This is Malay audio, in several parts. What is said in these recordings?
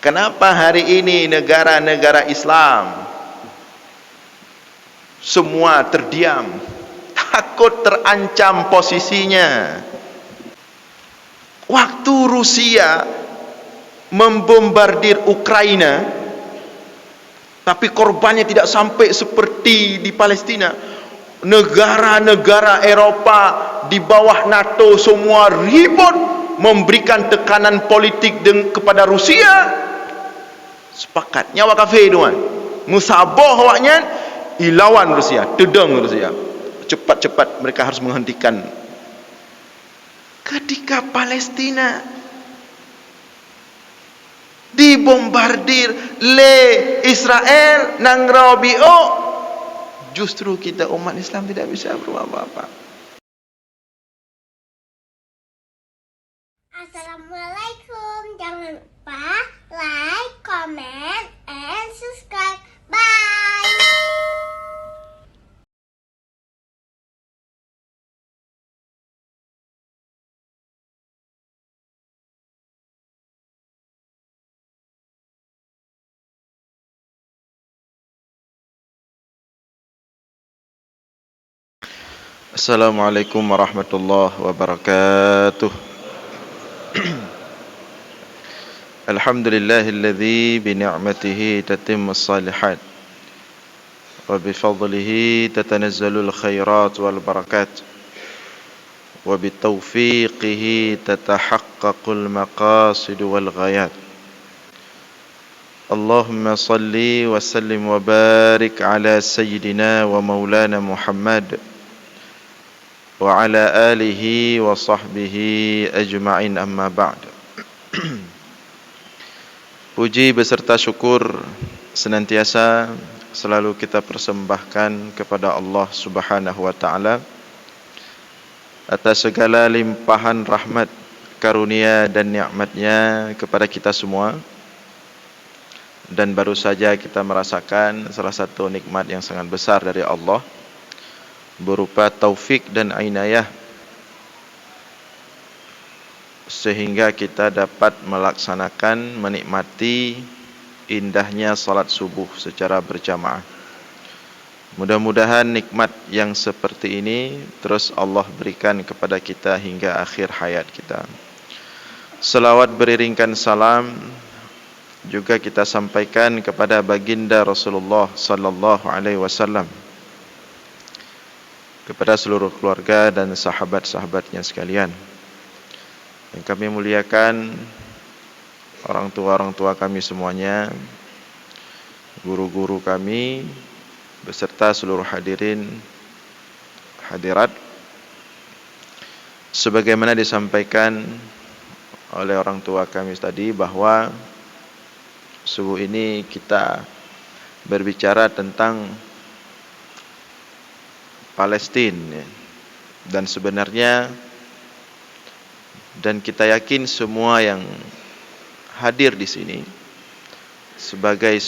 Kenapa hari ini negara-negara Islam semua terdiam, takut terancam posisinya? Waktu Rusia membombardir Ukraina, tapi korbannya tidak sampai seperti di Palestina. Negara-negara Eropa di bawah NATO semua ribut memberikan tekanan politik kepada Rusia. Sepakat nyawa kafir tuan, musabah awaknya ilawan Rusia, tedeng Rusia, cepat-cepat mereka harus menghentikan. Ketika Palestina dibombardir le Israel nang Rabi'o, justru kita umat Islam tidak bisa berbuat apa-apa. Assalamualaikum, jangan lupa like, comment, and subscribe. Bye. Assalamualaikum warahmatullahi wabarakatuh. Alhamdulillahilladzi bi ni'matihi tatimmus shalihat wa bi fadlihi tatanazzalul khairat wal barakat wa bi taufiqihi tatahaqqaqul maqasid wal ghayat. Allahumma salli wa sallim wa barik ala sayyidina wa maulana Muhammad wa ala alihi wa sahbihi ajma'in, amma ba'd. Puji beserta syukur senantiasa selalu kita persembahkan kepada Allah Subhanahu wa taala atas segala limpahan rahmat, karunia dan nikmat-Nya kepada kita semua. Dan baru saja kita merasakan salah satu nikmat yang sangat besar dari Allah berupa taufik dan inayah, sehingga kita dapat melaksanakan, menikmati indahnya salat subuh secara berjamaah. Mudah-mudahan nikmat yang seperti ini terus Allah berikan kepada kita hingga akhir hayat kita. Selawat beriringkan salam juga kita sampaikan kepada baginda Rasulullah sallallahu alaihi wasallam, kepada seluruh keluarga dan sahabat-sahabatnya sekalian. Yang kami muliakan orang tua kami semuanya, guru-guru kami, beserta seluruh hadirin hadirat. Sebagaimana disampaikan oleh orang tua kami tadi, bahwa subuh ini kita berbicara tentang Palestina, dan sebenarnya, dan kita yakin semua yang hadir di sini sebagai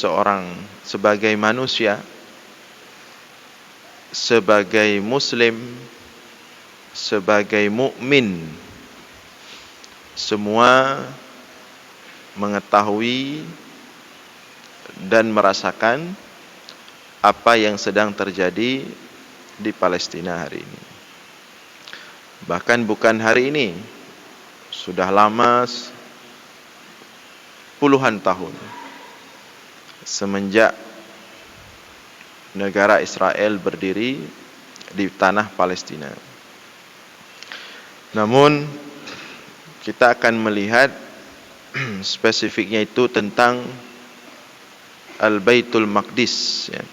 sebagai manusia, sebagai muslim, sebagai mukmin, semua mengetahui dan merasakan apa yang sedang terjadi di Palestina hari ini. Bahkan bukan hari ini, sudah lama, puluhan tahun semenjak negara Israel berdiri di tanah Palestina. Namun kita akan melihat spesifiknya itu tentang Al-Baitul Maqdis, ya.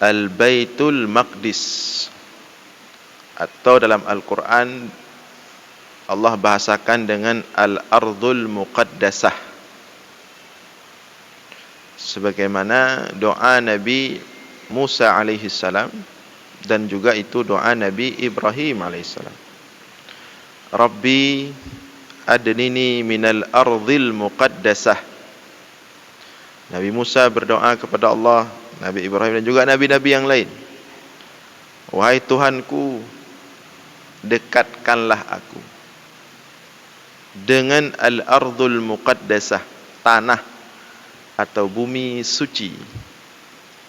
Al-Baitul Maqdis, atau dalam Al-Quran Allah bahasakan dengan Al-Ardhul Muqaddasah, sebagaimana doa Nabi Musa alaihi salam, dan juga itu doa Nabi Ibrahim alaihi salam. Rabbi adnini minal ardhil muqaddasah. Nabi Musa berdoa kepada Allah, Nabi Ibrahim dan juga nabi-nabi yang lain, wahai Tuhanku, dekatkanlah aku dengan al-ardul muqaddasah, tanah atau bumi suci.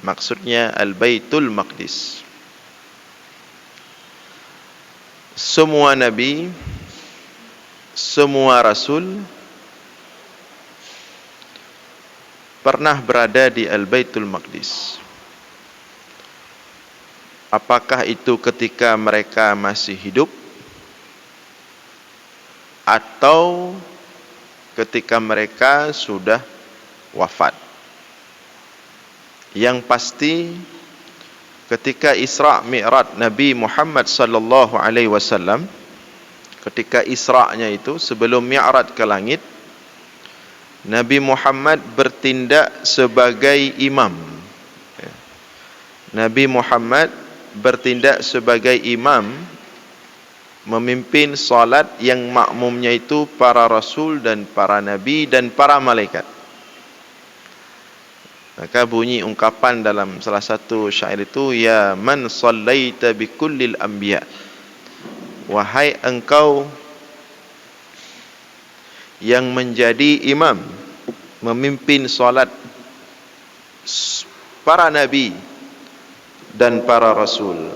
Maksudnya al-Baitul Maqdis. Semua nabi, semua rasul pernah berada di al-Baitul Maqdis. Apakah itu ketika mereka masih hidup atau ketika mereka sudah wafat? Yang pasti ketika Isra' Mi'raj Nabi Muhammad sallallahu alaihi wasallam, ketika Isra'-nya itu sebelum Mi'raj ke langit, Nabi Muhammad bertindak sebagai imam. Nabi Muhammad bertindak sebagai imam, memimpin salat yang makmumnya itu para rasul dan para nabi dan para malaikat. Maka bunyi ungkapan dalam salah satu syair itu, ya man sallaita bi kullil anbiya, wahai engkau yang menjadi imam, memimpin salat para nabi dan para rasul.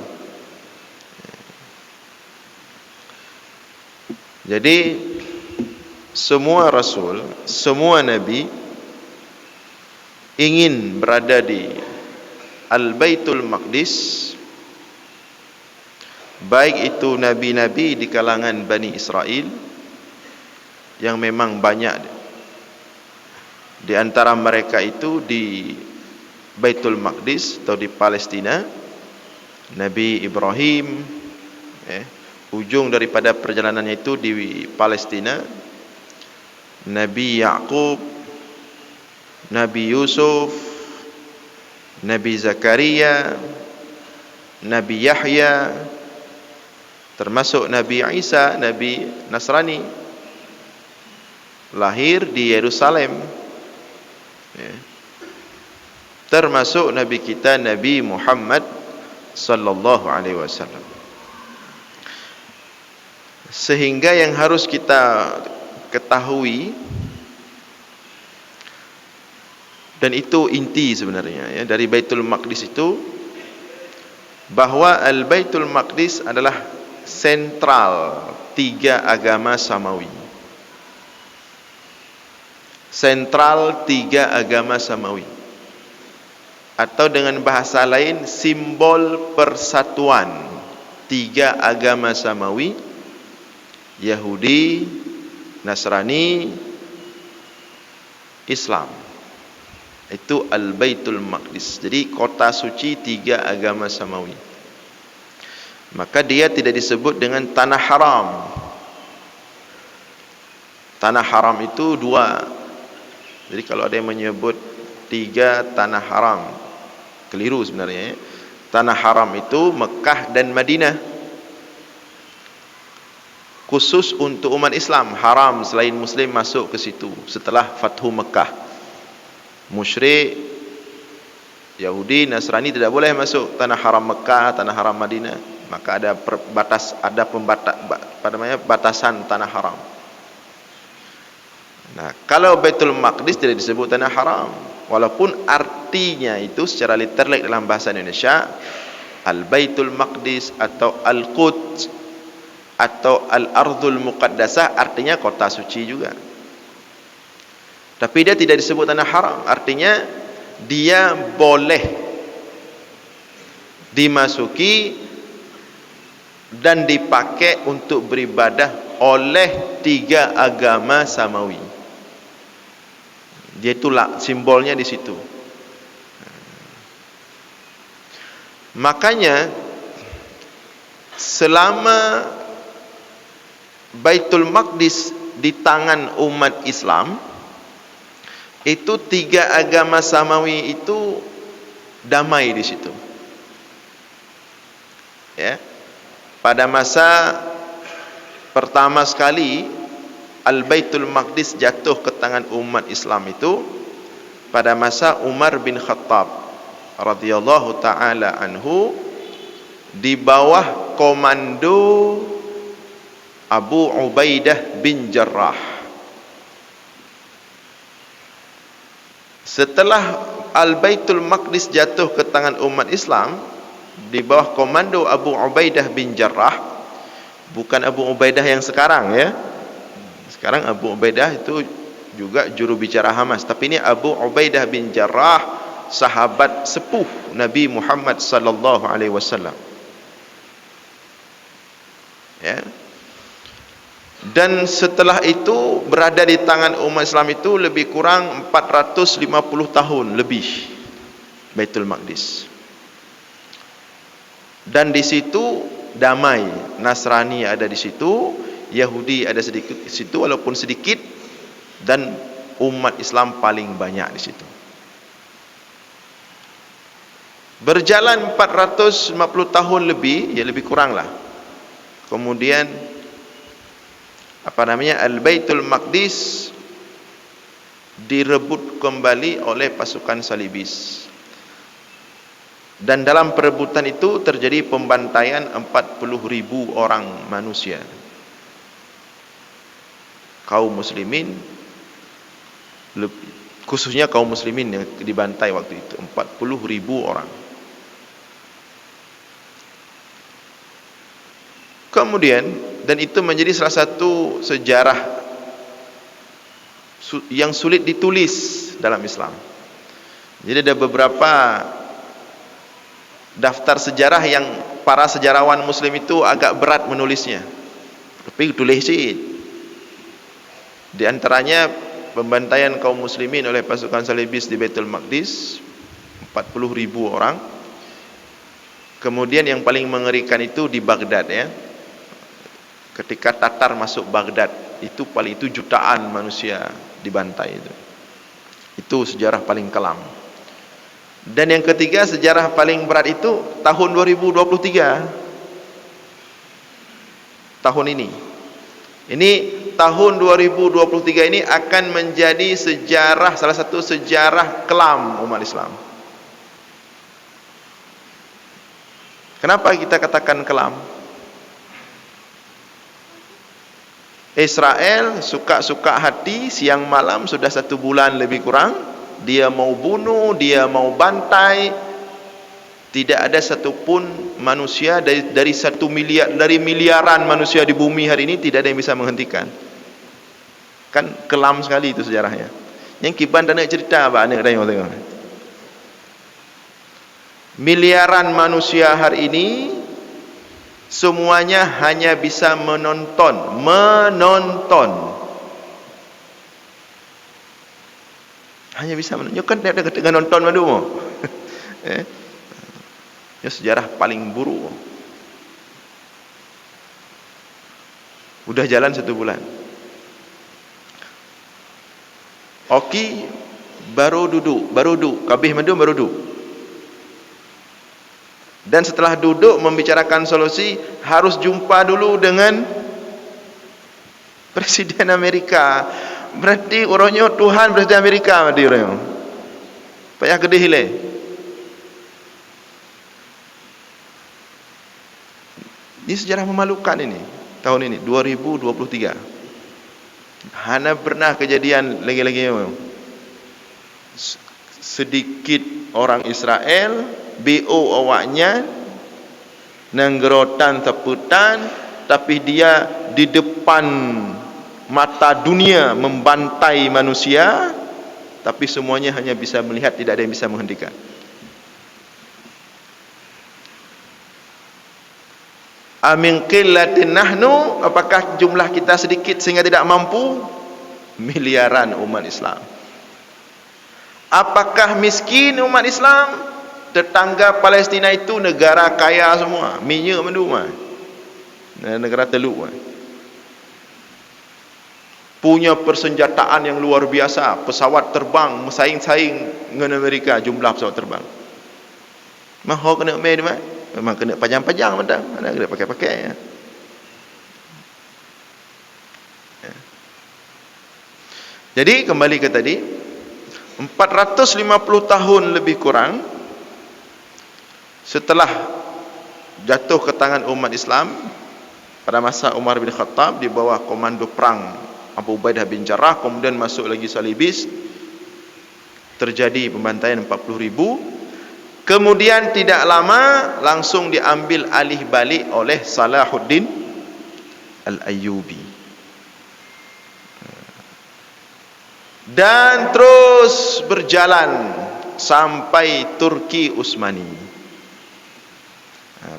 Jadi semua rasul, semua nabi ingin berada di Al-Baitul Maqdis, baik itu nabi-nabi di kalangan Bani Israel yang memang banyak di antara mereka itu di Baitul Maqdis atau di Palestina. Nabi Ibrahim, ujung daripada perjalanannya itu di Palestina. Nabi Yaqub, Nabi Yusuf, Nabi Zakaria, Nabi Yahya, termasuk Nabi Isa, Nabi Nasrani, lahir di Yerusalem. Termasuk Nabi kita Nabi Muhammad sallallahu alaihi wasallam. Sehingga yang harus kita ketahui, dan itu inti sebenarnya dari Baitul Maqdis itu, bahwa Al-Baitul Maqdis adalah sentral tiga agama samawi. Sentral tiga agama samawi, atau dengan bahasa lain simbol persatuan tiga agama samawi, Yahudi, Nasrani, Islam. Itu Al-Baitul Maqdis. Jadi kota suci tiga agama samawi. Maka dia tidak disebut dengan tanah haram. Tanah haram itu dua. Jadi kalau ada yang menyebut tiga tanah haram, keliru sebenarnya. Tanah haram itu Mekah dan Madinah, khusus untuk umat Islam. Haram selain Muslim masuk ke situ setelah Fathu Mekah. Musyrik, Yahudi, Nasrani tidak boleh masuk tanah haram Mekah, tanah haram Madinah. Maka ada batasan tanah haram. Nah, kalau Baitul Maqdis tidak disebut tanah haram, walaupun artinya itu secara literal dalam bahasa Indonesia Al-Baitul Maqdis atau Al-Quds atau Al-Ardul Muqaddasah, artinya kota suci juga. Tapi dia tidak disebut tanah haram, artinya dia boleh dimasuki dan dipakai untuk beribadah oleh tiga agama samawi. Dia itulah simbolnya di situ. Makanya selama Baitul Maqdis di tangan umat Islam, itu tiga agama samawi itu damai di situ. Ya. Pada masa pertama sekali Al-Baitul Maqdis jatuh ke tangan umat Islam itu pada masa Umar bin Khattab radhiyallahu taala anhu, di bawah komando Abu Ubaidah bin Jarrah. Setelah Al-Baitul Maqdis jatuh ke tangan umat Islam di bawah komando Abu Ubaidah bin Jarrah, bukan Abu Ubaidah yang sekarang ya. Sekarang Abu Ubaidah itu juga juru bicara Hamas, tapi ini Abu Ubaidah bin Jarrah, sahabat sepuh Nabi Muhammad sallallahu alaihi wasallam. Ya. Dan setelah itu berada di tangan umat Islam itu lebih kurang 450 tahun lebih, Baitul Maqdis. Dan di situ damai, Nasrani ada di situ, Yahudi ada sedikit di situ walaupun sedikit, dan umat Islam paling banyak di situ. Berjalan 450 tahun lebih, ya lebih kurang lah. Kemudian Al-Baitul Maqdis direbut kembali oleh pasukan Salibis. Dan dalam perebutan itu terjadi pembantaian 40.000 orang manusia, kaum muslimin, khususnya kaum muslimin yang dibantai waktu itu 40.000 orang. Kemudian, dan itu menjadi salah satu sejarah yang sulit ditulis dalam Islam. Jadi ada beberapa daftar sejarah yang para sejarawan muslim itu agak berat menulisnya, tapi tulis sih. Di antaranya pembantaian kaum muslimin oleh pasukan Salibis di Baitul Maqdis 40.000 orang. Kemudian yang paling mengerikan itu di Baghdad ya. Ketika Tatar masuk Baghdad, itu jutaan manusia dibantai itu. Itu sejarah paling kelam. Dan yang ketiga, sejarah paling berat itu tahun 2023. Tahun ini. Ini tahun 2023 ini akan menjadi sejarah, salah satu sejarah kelam umat Islam. Kenapa kita katakan kelam? Israel suka-suka hati, siang malam sudah 1 bulan lebih kurang, dia mau bunuh, dia mau bantai. Tidak ada satupun manusia dari 1 miliar, dari miliaran manusia di bumi hari ini, tidak ada yang bisa menghentikan. Kan kelam sekali itu sejarahnya. Yang Kiban tak nak cerita apa anak tengok. Miliaran manusia hari ini semuanya hanya bisa menonton. Hanya bisa menonton. Kan dengan nonton madu mo. Ya sejarah paling buruk. Udah jalan 1 bulan. Oki baru duduk, kabih madu baru duduk. Dan setelah duduk membicarakan solusi, harus jumpa dulu dengan Presiden Amerika. Berarti orangnya Tuhan Presiden Amerika berarti orangnya. Payah gede hile. Ini sejarah memalukan ini. Tahun ini 2023. Hana pernah kejadian lagi-lagi sedikit orang Israel BO awaknya nenggerotan teputan, tapi dia di depan mata dunia membantai manusia, tapi semuanya hanya bisa melihat, tidak ada yang bisa menghentikan. Amin qillatin nahnu, apakah jumlah kita sedikit sehingga tidak mampu? Miliaran umat Islam. Apakah miskin umat Islam? Tetangga Palestina itu negara kaya semua, minyak menduma, negara teluk, punya persenjataan yang luar biasa, pesawat terbang saing-saing dengan Amerika jumlah pesawat terbang. Mahu kena main memang kena pajang-pajang mentang, ada kena pakai-pakai ya. Jadi kembali ke tadi, 450 tahun lebih kurang setelah jatuh ke tangan umat Islam, pada masa Umar bin Khattab di bawah komando perang Abu Ubaidah bin Jarrah, kemudian masuk lagi salibis, terjadi pembantaian 40,000. Kemudian tidak lama langsung diambil alih balik oleh Salahuddin Al-Ayyubi. Dan terus berjalan sampai Turki Utsmani.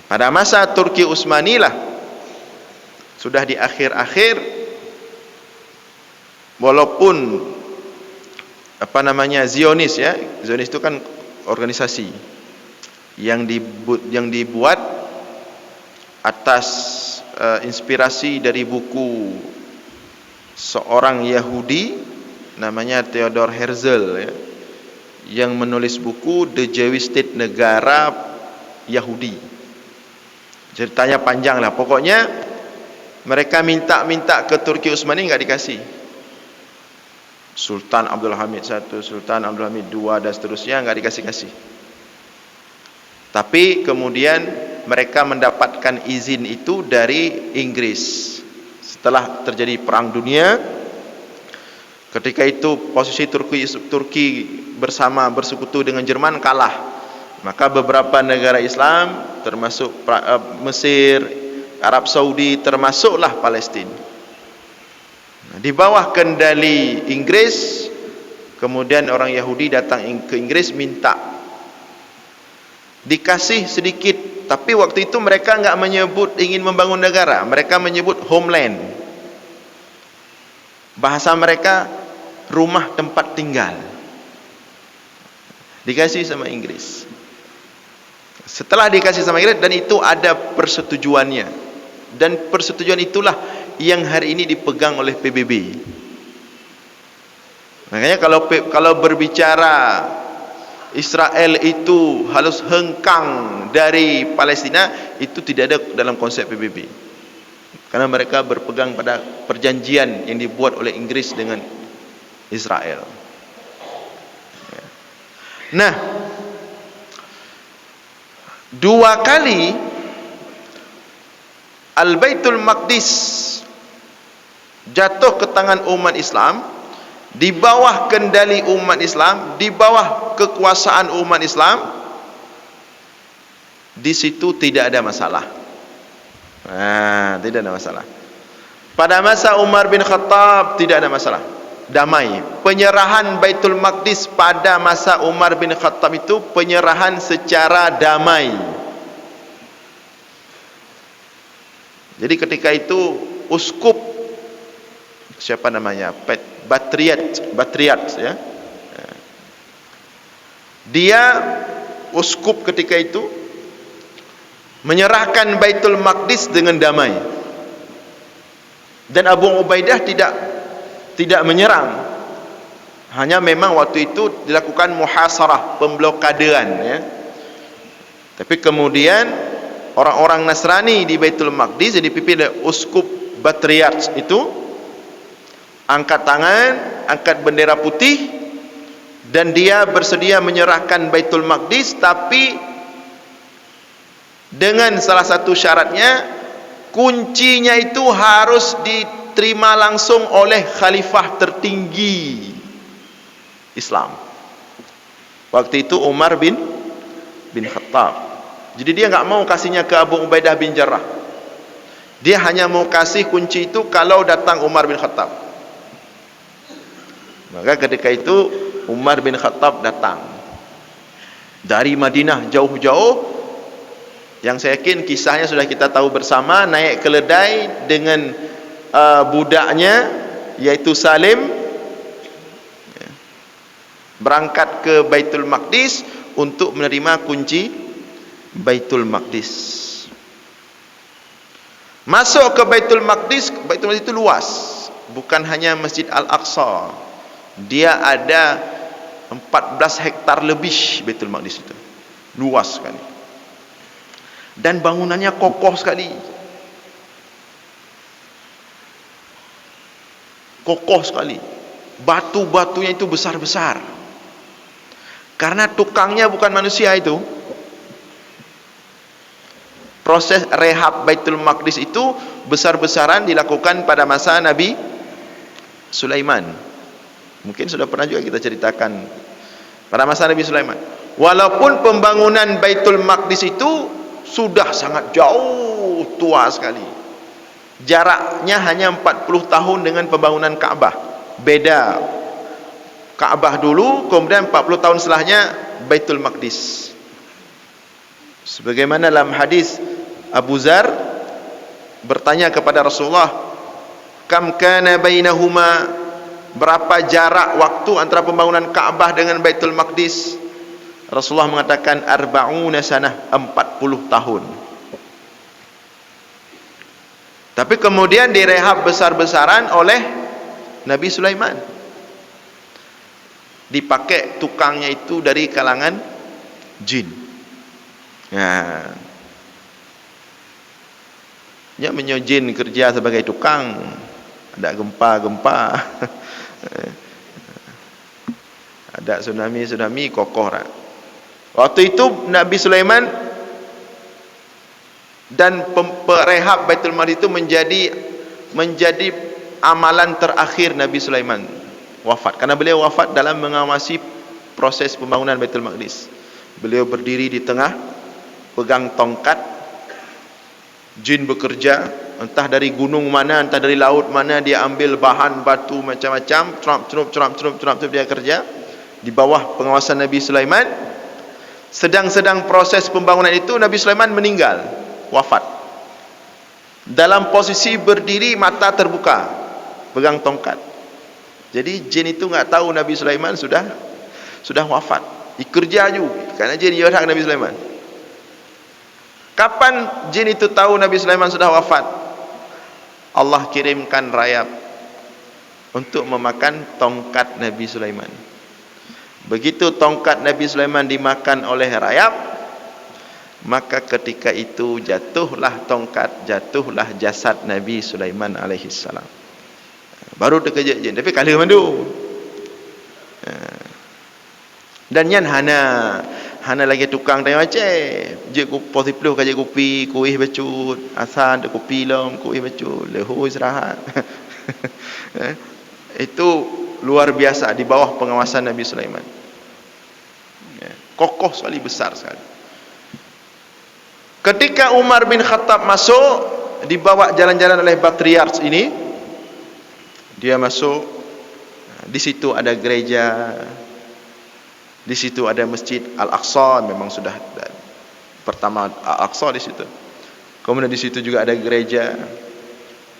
Pada masa Turki Utsmani lah, sudah di akhir-akhir, walaupun Zionis ya, Zionis itu kan organisasi yang dibuat atas inspirasi dari buku seorang Yahudi namanya Theodor Herzl ya, yang menulis buku The Jewish State, negara Yahudi. Ceritanya panjang lah, pokoknya mereka minta ke Turki Utsmani, enggak dikasih. Sultan Abdul Hamid I, Sultan Abdul Hamid II dan seterusnya enggak dikasih-kasih. Tapi kemudian mereka mendapatkan izin itu dari Inggris setelah terjadi perang dunia. Ketika itu posisi Turki bersekutu dengan Jerman kalah. Maka beberapa negara Islam termasuk Mesir, Arab Saudi, termasuklah Palestin, di bawah kendali Inggris. Kemudian orang Yahudi datang ke Inggris minta dikasih sedikit, tapi waktu itu mereka enggak menyebut ingin membangun negara, mereka menyebut homeland. Bahasa mereka rumah tempat tinggal. Dikasih sama Inggris. Setelah dikasih sama Inggris, dan itu ada persetujuannya, dan persetujuan itulah yang hari ini dipegang oleh PBB. Makanya kalau berbicara Israel itu harus hengkang dari Palestina, itu tidak ada dalam konsep PBB, karena mereka berpegang pada perjanjian yang dibuat oleh Inggris dengan Israel. Nah, 2 kali Al-Baitul Maqdis jatuh ke tangan umat Islam, di bawah kendali umat Islam, di bawah kekuasaan umat Islam. Di situ tidak ada masalah. Tidak ada masalah. Pada masa Umar bin Khattab tidak ada masalah, damai. Penyerahan Baitul Maqdis pada masa Umar bin Khattab itu penyerahan secara damai. Jadi ketika itu uskup, siapa namanya, Batriat ya, dia uskup ketika itu menyerahkan Baitul Maqdis dengan damai, dan Abu Ubaidah tidak menyerang. Hanya memang waktu itu dilakukan muhasarah, pemblokadean ya. Tapi kemudian orang-orang Nasrani di Baitul Maqdis yang dipimpin oleh uskup Batriat itu angkat tangan, angkat bendera putih, dan dia bersedia menyerahkan Baitul Maqdis, tapi dengan salah satu syaratnya, kuncinya itu harus diterima langsung oleh khalifah tertinggi Islam. Waktu itu Umar bin Khattab. Jadi dia enggak mau kasihnya ke Abu Ubaidah bin Jarrah. Dia hanya mau kasih kunci itu kalau datang Umar bin Khattab. Maka ketika itu Umar bin Khattab datang dari Madinah jauh-jauh, yang saya yakin kisahnya sudah kita tahu bersama, naik keledai dengan budaknya yaitu Salim, berangkat ke Baitul Maqdis untuk menerima kunci Baitul Maqdis. Masuk ke Baitul Maqdis. Baitul Maqdis itu luas, bukan hanya Masjid Al-Aqsa. Dia ada 14 hektar lebih. Baitul Maqdis itu luas sekali, dan bangunannya kokoh sekali. Kokoh sekali. Batu-batunya itu besar-besar, karena tukangnya bukan manusia itu. proses rehab Baitul Maqdis itu besar-besaran dilakukan pada masa Nabi Sulaiman. Mungkin sudah pernah juga kita ceritakan pada masa Nabi Sulaiman. Walaupun pembangunan Baitul Maqdis itu sudah sangat jauh tua sekali, jaraknya hanya 40 tahun dengan pembangunan Kaabah. Beda Kaabah dulu, kemudian 40 tahun setelahnya Baitul Maqdis. Sebagaimana dalam hadis Abu Zar bertanya kepada Rasulullah, kam kana bainahuma, berapa jarak waktu antara pembangunan Kaabah dengan Baitul Maqdis? Rasulullah mengatakan 40 sanah, 40 tahun. Tapi kemudian direhab besar-besaran oleh Nabi Sulaiman. Dipakai tukangnya itu dari kalangan jin. Ya. Dia menyojin kerja sebagai tukang. Ada gempa-gempa. Ada tsunami, kokoh. Waktu itu Nabi Sulaiman dan perehab Baitul Maqdis itu menjadi amalan terakhir Nabi Sulaiman wafat, karena beliau wafat dalam mengawasi proses pembangunan Baitul Maqdis. Beliau berdiri di tengah, pegang tongkat, jin bekerja, entah dari gunung mana, entah dari laut mana, dia ambil bahan batu macam-macam, cerup dia kerja di bawah pengawasan Nabi Sulaiman. Sedang proses pembangunan itu, Nabi Sulaiman meninggal, wafat dalam posisi berdiri, mata terbuka, pegang tongkat. Jadi jin itu enggak tahu Nabi Sulaiman sudah wafat. Dikerja juga karena jin yorak Nabi Sulaiman. Kapan jin itu tahu Nabi Sulaiman sudah wafat? Allah kirimkan rayap untuk memakan tongkat Nabi Sulaiman. Begitu tongkat Nabi Sulaiman dimakan oleh rayap, maka ketika itu jatuhlah tongkat, jatuhlah jasad Nabi Sulaiman alaihi salam. Baru terkejut jin, tapi kala mandu. Dan yan hana lagi tukang tanya macam je posiplu kaje kopi, kuih becut, asan de kopi lom, kuih becut, leho istirahat. Itu luar biasa di bawah pengawasan Nabi Sulaiman. Kokoh sekali, besar sekali. Ketika Umar bin Khattab masuk, dibawa jalan-jalan oleh patriark ini, dia masuk, di situ ada gereja, di situ ada Masjid Al-Aqsa, memang sudah pertama Al-Aqsa di situ. Kemudian di situ juga ada gereja,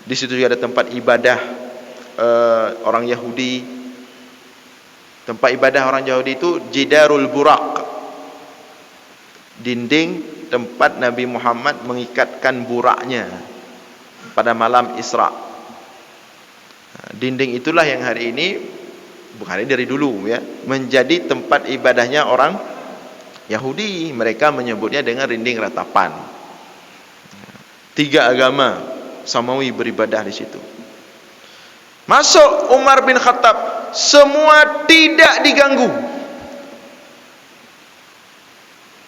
di situ juga ada tempat ibadah orang Yahudi. Tempat ibadah orang Yahudi itu Jidarul Buraq, dinding tempat Nabi Muhammad mengikatkan buraknya pada malam Isra. Dinding itulah yang hari ini, bukan dari dulu ya, menjadi tempat ibadahnya orang Yahudi. Mereka menyebutnya dengan dinding ratapan. 3 agama samawi beribadah di situ. Masuk Umar bin Khattab, semua tidak diganggu.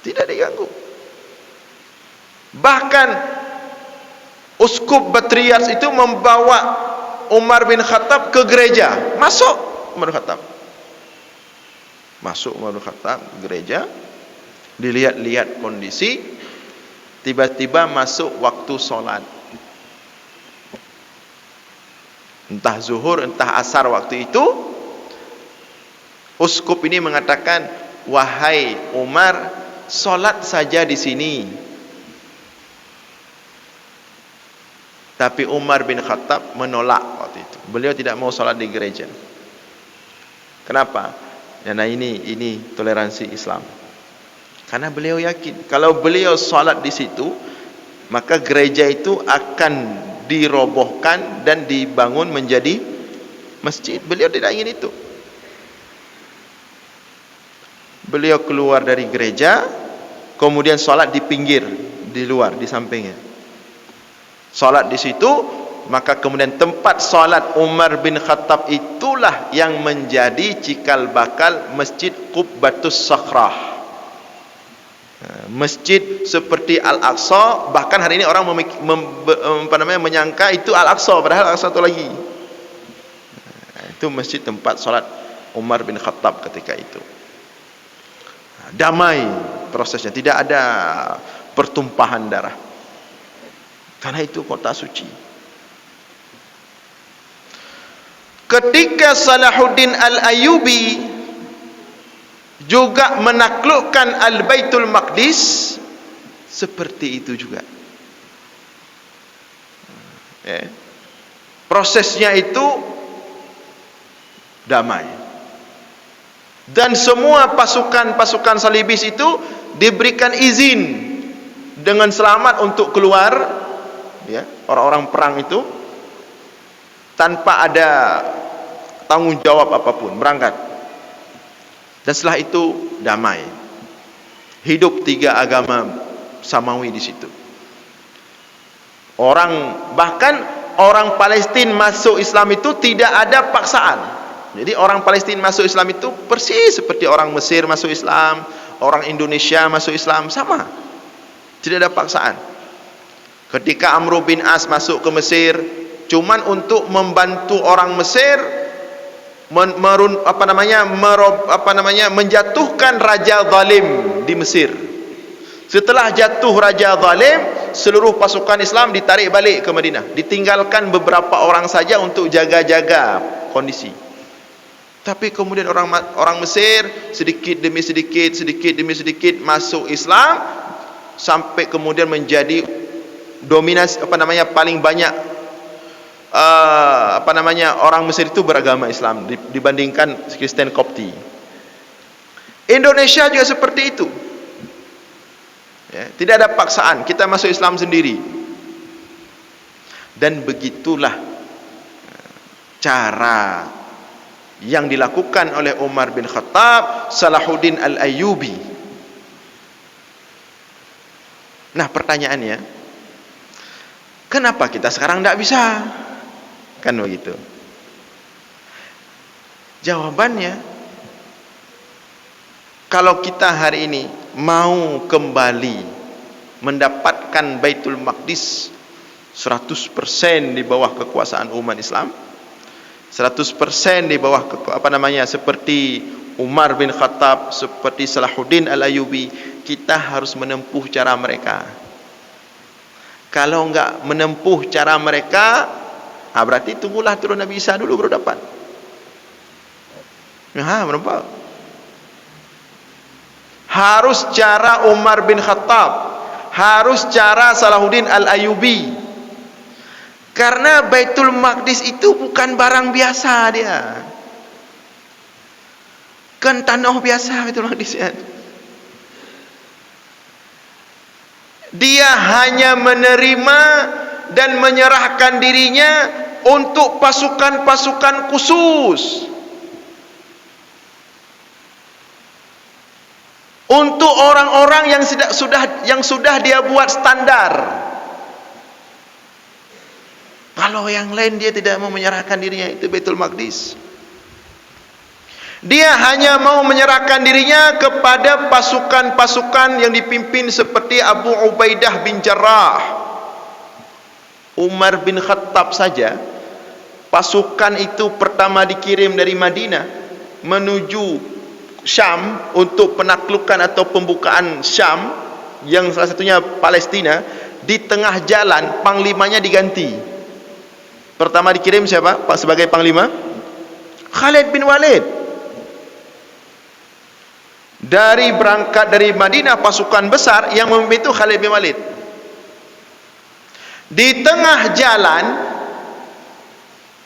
Tidak diganggu. Bahkan uskup patriark itu membawa Umar bin Khattab ke gereja. Masuk Umar bin Khattab. Masuk Umar bin Khattab gereja, dilihat-lihat kondisi, tiba-tiba masuk waktu solat. Entah zuhur, entah asar waktu itu, uskup ini mengatakan, wahai Umar, solat saja di sini. Tapi Umar bin Khattab menolak waktu itu. Beliau tidak mau solat di gereja. Kenapa? Karena ini toleransi Islam. Karena beliau yakin kalau beliau solat di situ, maka gereja itu akan dirobohkan dan dibangun menjadi masjid. Beliau tidak ingin itu. Beliau keluar dari gereja, kemudian solat di pinggir, di luar, di sampingnya. Solat di situ, maka kemudian tempat solat Umar bin Khattab itulah yang menjadi cikal bakal Masjid Qubbatus Sakhrah. Masjid seperti Al-Aqsa, bahkan hari ini orang menyangka itu Al-Aqsa, padahal Al-Aqsa itu lagi. Itu masjid tempat solat Umar bin Khattab ketika itu. Damai prosesnya, tidak ada pertumpahan darah, karena itu kota suci. Ketika Salahuddin Al-Ayyubi juga menaklukkan Al-Baitul Maqdis, seperti itu juga. Prosesnya itu damai. Dan semua pasukan salibis itu diberikan izin dengan selamat untuk keluar, ya, orang-orang perang itu tanpa ada tanggung jawab apapun, berangkat. Dan setelah itu damai. Hidup tiga agama samawi di situ. Bahkan orang Palestina masuk Islam itu tidak ada paksaan. Jadi orang Palestina masuk Islam itu persis seperti orang Mesir masuk Islam, orang Indonesia masuk Islam, sama. Tidak ada paksaan. Ketika Amr bin As masuk ke Mesir, cuman untuk membantu orang Mesir menjatuhkan raja zalim di Mesir. Setelah jatuh raja zalim, seluruh pasukan Islam ditarik balik ke Madinah, ditinggalkan beberapa orang saja untuk jaga-jaga kondisi. Tapi kemudian orang Mesir sedikit demi sedikit masuk Islam, sampai kemudian menjadi dominasi paling banyak orang Mesir itu beragama Islam dibandingkan Kristen Kopti. Indonesia juga seperti itu, ya, tidak ada paksaan, kita masuk Islam sendiri. Dan begitulah cara yang dilakukan oleh Umar bin Khattab, Salahuddin Al-Ayyubi. Nah, pertanyaannya, kenapa kita sekarang tidak bisa? Kan begitu. Jawabannya, kalau kita hari ini mau kembali mendapatkan Baitul Maqdis 100% di bawah kekuasaan umat Islam, 100% di bawah seperti Umar bin Khattab, seperti Salahuddin Al-Ayyubi, kita harus menempuh cara mereka. Kalau enggak menempuh cara mereka, berarti tunggulah turun Nabi Isa dulu baru dapat. Menempuh. Harus cara Umar bin Khattab, harus cara Salahuddin Al-Ayyubi. Karena Baitul Maqdis itu bukan barang biasa dia. Kan tanah biasa Baitul Maqdis ya. Dia hanya menerima dan menyerahkan dirinya untuk pasukan-pasukan khusus, untuk orang-orang yang sudah dia buat standar. Kalau yang lain dia tidak mau menyerahkan dirinya, itu Baitul Maqdis. Dia hanya mau menyerahkan dirinya kepada pasukan-pasukan yang dipimpin seperti Abu Ubaidah bin Jarrah. Umar bin Khattab saja, pasukan itu pertama dikirim dari Madinah menuju Syam untuk penaklukan atau pembukaan Syam, yang salah satunya Palestina. Di tengah jalan panglimanya diganti. Pertama dikirim siapa sebagai panglima? Khalid bin Walid. Berangkat dari Madinah pasukan besar, yang memimpin itu Khalid bin Walid. Di tengah jalan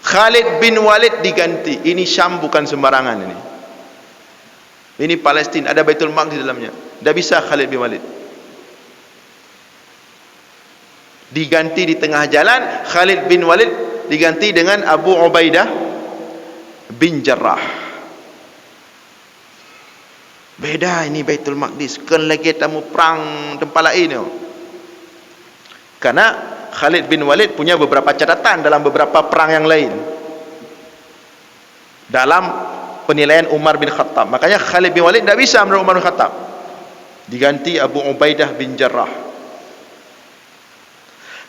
Khalid bin Walid diganti. Ini Syam bukan sembarangan ini. Ini Palestina, ada Baitul Maqdis di dalamnya. Tidak bisa Khalid bin Walid. Diganti di tengah jalan, Khalid bin Walid diganti dengan Abu Ubaidah bin Jarrah. Beda ini Baitul Maqdis, kan lagi tamu perang tempat lain yo. Karena Khalid bin Walid punya beberapa catatan dalam beberapa perang yang lain, dalam penilaian Umar bin Khattab. Makanya Khalid bin Walid tidak bisa menurut Umar bin Khattab. diganti Abu Ubaidah bin Jarrah.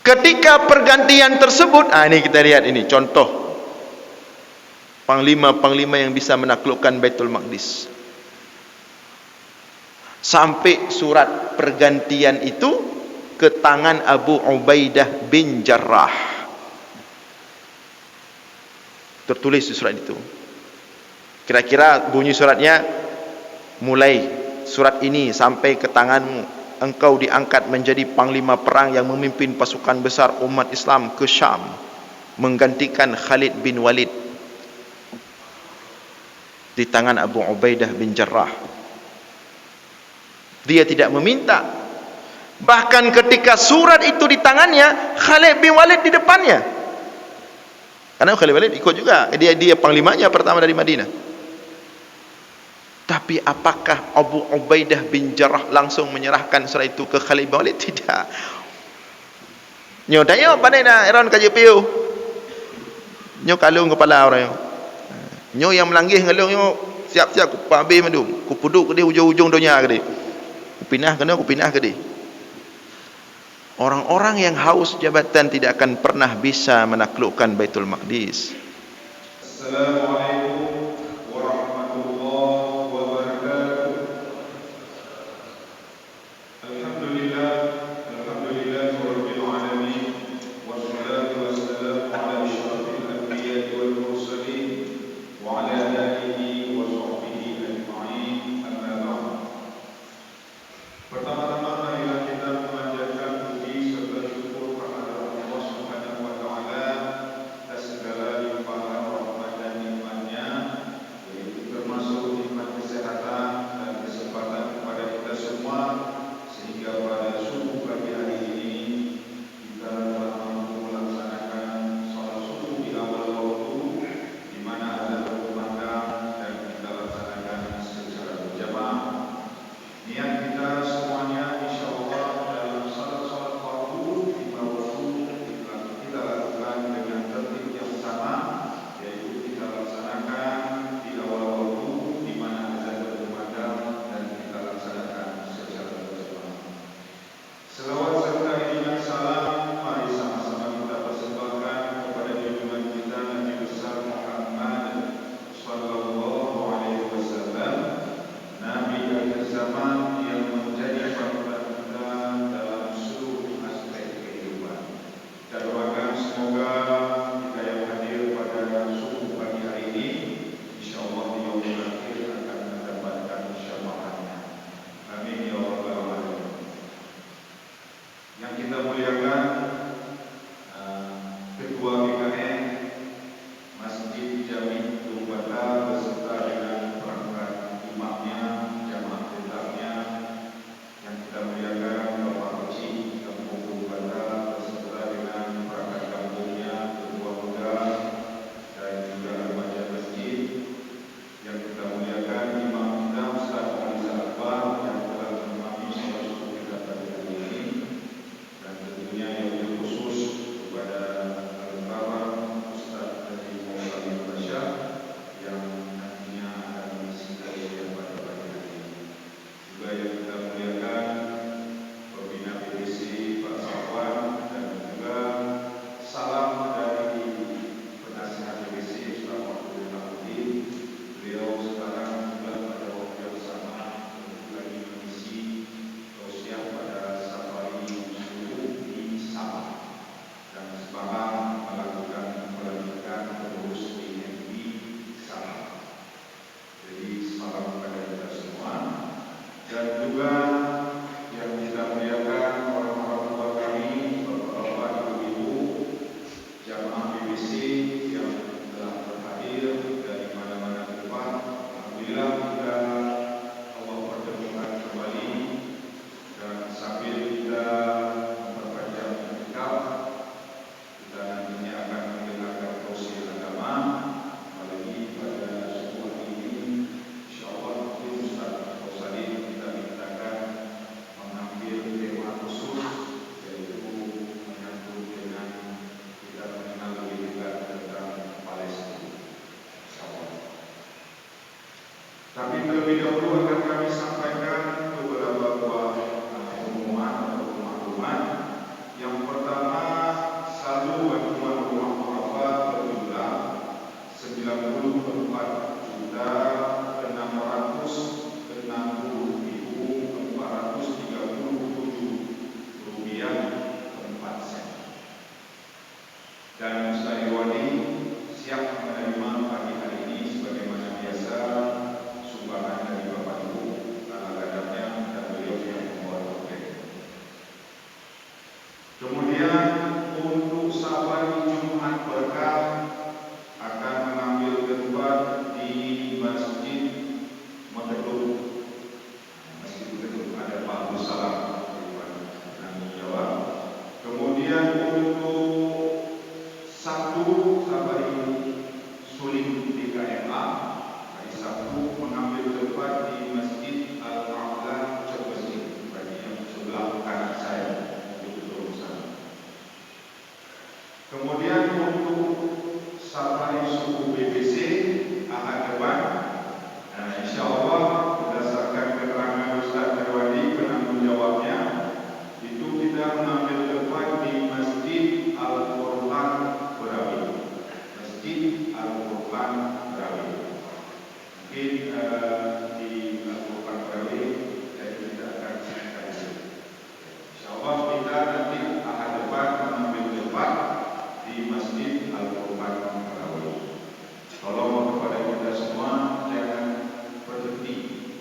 Ketika pergantian tersebut, ini kita lihat ini contoh panglima-panglima yang bisa menaklukkan Baitul Maqdis. Sampai surat pergantian itu ke tangan Abu Ubaidah bin Jarrah. Tertulis di surat itu. Kira-kira bunyi suratnya, mulai surat ini sampai ke tanganmu, engkau diangkat menjadi panglima perang yang memimpin pasukan besar umat Islam ke Syam, menggantikan Khalid bin Walid. Di tangan Abu Ubaidah bin Jarrah. Dia tidak meminta. Bahkan ketika surat itu di tangannya, Khalid bin Walid di depannya. Karena Khalid bin Walid ikut juga. Dia panglimanya pertama dari Madinah. Tapi apakah Abu Ubaidah bin Jarrah langsung menyerahkan surat itu ke Khalid bin Walid? Tidak. Nyo tanya pandai nak eron kaji piu. Nyo kalung kepala orang. Nyo yang melanggih ngalung nyo siap-siap ku habis madu. Ku puduk ke dia ujung-ujung dunia ke dia. Ku pinah ke dia. Orang-orang yang haus jabatan tidak akan pernah bisa menaklukkan Baitul Maqdis. Assalamualaikum warahmatullahi wabarakatuh. Alhamdulillahirabbil alamin wassalatu wassalamu ala asyrafil anbiya'i wal mursalin wa ala alihi wa sahbihi ajma'in. Amma ba'd. Pertama-tama marilah kita memanjatkan puji serta syukur kepada Allah Subhanahu wa taala atas segala limpahan rahmat dan nikmat-Nya, yaitu termasuk nikmat kesehatan dan kesempatan kepada kita semua, sehingga pada subuh pagi hari ini kita telah mampu melaksanakan salat subuh di awal waktu, di mana ada berkumandang dan kita laksanakan secara berjamaah. Niat kita semuanya insyaallah dalam salat-salat fardu lima waktu kita lakukan dengan tertib yang sama, yaitu kita laksanakan di awal waktu di mana azan berkumandang dan kita laksanakan secara berjamaah. Selawat serta iringan salam mari sama-sama kita persembahkan kepada junjungan kita Nabi besar Muhammad sallallahu alaihi wasallam, Nabi akhir zaman yang menjadi panutan kita dalam seluruh aspek kehidupan. Kita doakan semoga kita yang hadir pada subuh pagi hari ini insyaallah di yaumul akhir akan mendapatkan syafaatnya. Amin ya rabbal alamin. Yang kita muliakan, Ketua BKN Masjid Jami Tumbata beserta dengan perangkat imamnya, jamaah tetapnya, yang kita muliakan Bapak Haji Kampung Tumbata beserta dengan perangkat kampungnya, ketua muda dan juga remaja masjid, yang kita muliakan imam kita Ustaz Aliza Akbar yang telah mengimami salat subuh kita pada hari ini, dan tentunya yang khusus kepada Al-Karam Ustaz Haji Muhammad Basya yang nantinya akan mengisi kajian pada pagi hari ini. Juga yang kita muliakan Pembina PBC Pak Safwan, dan juga salam dari penasihat PBC Ustaz Abdul Hamid. Beliau sekarang juga pada waktu yang sama lagi mengisi tausiah pada safari subuh di Sabah dan sekarang melakukan pelantikan pengurus BNI Sabah. Jadi salam kepada kita semua, dan juga yang kita muliakan orang-orang tua kami, bapak-bapak, ibu-ibu, jamaah BBC yang telah berhadir dari mana-mana tempat. Alhamdulillah kita Allah pertemukan kembali, dan sambil kita memperpanjang iktikaf, kita nantinya akan mendengarkan tausiah agama. Apalagi pada subuh hari ini insyaallah mungkin Ustaz Rosalin kita mintakan mengambil tema khusus, yaitu menyambut dengan kita mengenal lebih dekat tentang Palestina insyaallah. Tapi terlebih dahulu akan kami sampaikan beberapa Rp660.437,4 dan Ustadiwani siap menerima pagi hari ini sebagaimana biasa sumbangan dari Bapak Ibu gadapnya dan beliau yang membawa topik. Kemudian untuk safari Jumat berkah akan mengambil tempat di Masjid Mekedung. Masjid Mekedung ada Pak Abdul Salam dari Jawa. Kemudian untuk Sabtu safari suling DKMA hari Sabtu mengambil tempat di Masjid Al-A'la Cebesi bagi yang sebelah kanan saya di sana. Kemudian untuk safari suku BBC Ahad depan, insya-Allah berdasarkan keterangan Ustaz Darwadi penanggung jawabnya, itu kita mengambil tempat di Masjid Al-Qur'an Berawi. Masjid Al-Qur'an Berawi. Mungkin di Al-Qur'an Berawi saya tidak akan sampaikan. Insya-Allah kita nanti Ahad depan mengambil tempat di Masjid Al-Qur'an Berawi. Tolong kepada kita semua jangan berhenti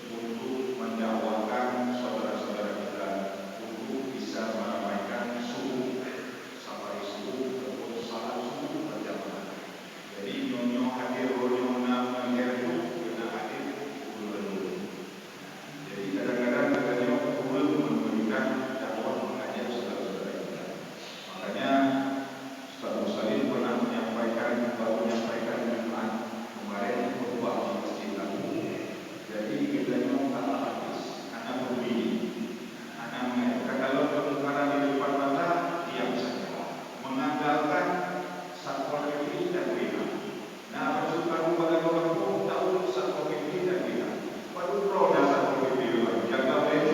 untuk mendakwahkan saudara-saudara kita untuk bisa meramaikan subuh, safari subuh ataupun salat subuh berjamaah. Jadi nyonya hadir nyonya mengajar itu kena hadir dulu. Jadi kadang-kadang katanya perlu menunjukkan dakwah mengajar saudara-saudara kita. Makanya Ustaz Musalim pernah menyampaikan kemarin khutbah di Masjid Agung. Jadi kita tak habis. Anak berbini, anak mengatakan kalau pertukaran di depan mata diam saja, mengandalkan satpol pp dan BH. Nah, pasukan pada waktu tahu satpol pp dan BH. Pada roda satpol pp jaga baik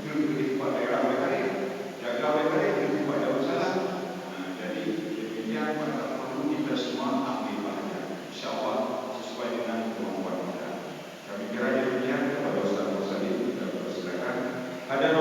di daerah mereka, jaga baik di pada usaha. Jadi demikian maka perlu kita semua ambil bahagian. InsyaAllah sesuai dengan kemampuan kita. Kami kira demikian kepada Ustaz Musalim kita persilakan. Ada